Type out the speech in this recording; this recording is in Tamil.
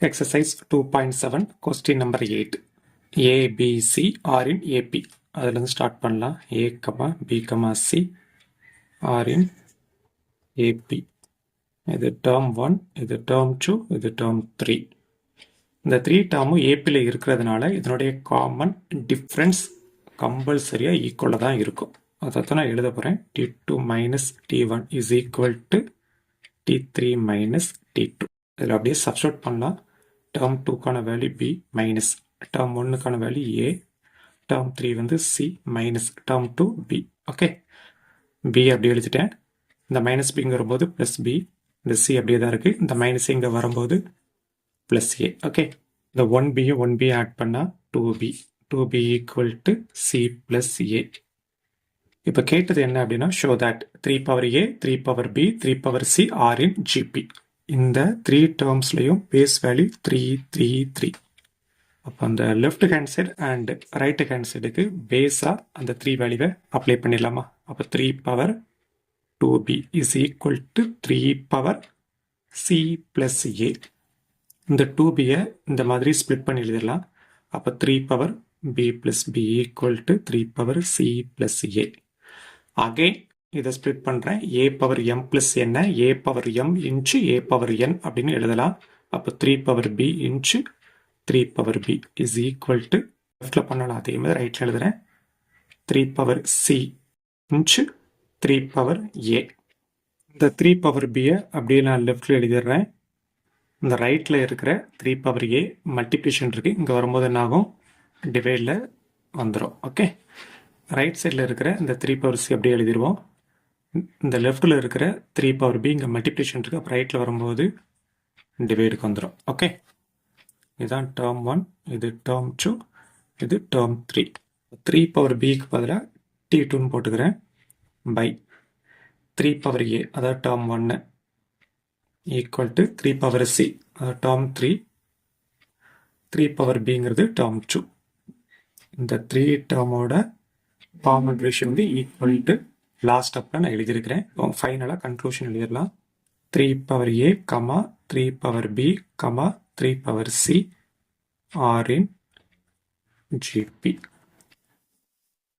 Exercise 2.7 question number 8 A, B, C are in AP அதிலிருந்து ஸ்டார்ட் பண்ணலாம் A, B, C are in AP இது term 1 இது term 2 இது term 3 இந்த 3 டேர்மும் APல இருக்கிறதுனால இதனுடைய காமன் டிஃப்ரென்ஸ் கம்பல்சரியாக ஈக்குவலாக தான் இருக்கும் அதை நான் எழுத போகிறேன் T2 minus T1 is equal to T3 minus T2 இதில் அப்படியே சப்ஸ்டிட்யூட் பண்ணலாம் term 2க்கான வேல்யூ B மைனஸ் term 1க்கான வேல்யூ A term 3 வந்து C minus term 2 B okay B அப்படி எழுதிட்டேன் இந்த மைனஸ் பிங்க வரும்போது ப்ளஸ் B இந்த C அப்படியே தான் இருக்குது இந்த மைனஸ் இங்கே வரும்போது ப்ளஸ் A ஓகே இந்த 1B ஆட் பண்ணால் 2B equal to C plus A இப்போ கேட்டது என்ன அப்படின்னா show that 3 power A 3 power B 3 power C are in GP இந்த 3 டேர்ம்ஸ்லையும் பேஸ் வேல்யூ 3 அப்போ அந்த left hand side and right hand சைடுக்கு பேஸாக அந்த 3 வேல்யூவை அப்ளை பண்ணிடலாமா அப்போ 3 power 2B is equal to 3 power C plus A இந்த 2Bயை இந்த மாதிரி ஸ்ப்ளிட் பண்ணி எழுதிடலாம் அப்போ 3 power B plus B equal to 3 power C plus A again இதை ஸ்ப்ளிட் பண்ணுறேன் A பவர் M ப்ளஸ் என்ன A power M inch A power N அப்படின்னு எழுதலாம் அப்போ 3 power B inch 3 power B is equal to லெஃப்டில் பண்ணலாம் அதே மாதிரி ரைட்டில் எழுதுகிறேன் 3 power C inch 3 power A இந்த 3 பவர் Bயை அப்படியே நான் லெஃப்டில் எழுதிடுறேன் இந்த ரைட்டில் இருக்கிற 3 பவர் A மல்டிப்ளிகேஷன் இருக்குது இங்கே வரும்போது என்ன ஆகும் டிவைடில் வந்துடும் ஓகே ரைட் சைடில் இருக்கிற இந்த 3 பவர் C அப்படியே எழுதிடுவோம் இந்த லெஃப்டில் இருக்கிற 3 பவர் B இங்கே மல்டிப்ளிகேஷன் இருக்குது அப்போ ரைட்டில் வரும்போது டிவைடுக்கு வந்துடும் ஓகே இதுதான் டேர்ம் 1 இது டேர்ம் 2 இது டேர்ம் 3 பவர் Bக்கு பதிலாக T2ன்னு போட்டுக்கிறேன் பை 3 பவர் A அதாவது term 1 equal to 3 power C அதாவது டேர்ம் 3 பவர் Bங்கிறது டேர்ம் 2 இந்த 3 டேர்மோட காமன் ரேஷியோ வந்து ஈக்குவல் டு லாஸ்ட் ஸ்டெப்பில் நான் எழுதியிருக்கிறேன் ஃபைனலாக கன்க்ளூஷன் எழுதிடலாம் 3 power A 3 power B 3 power C are in GP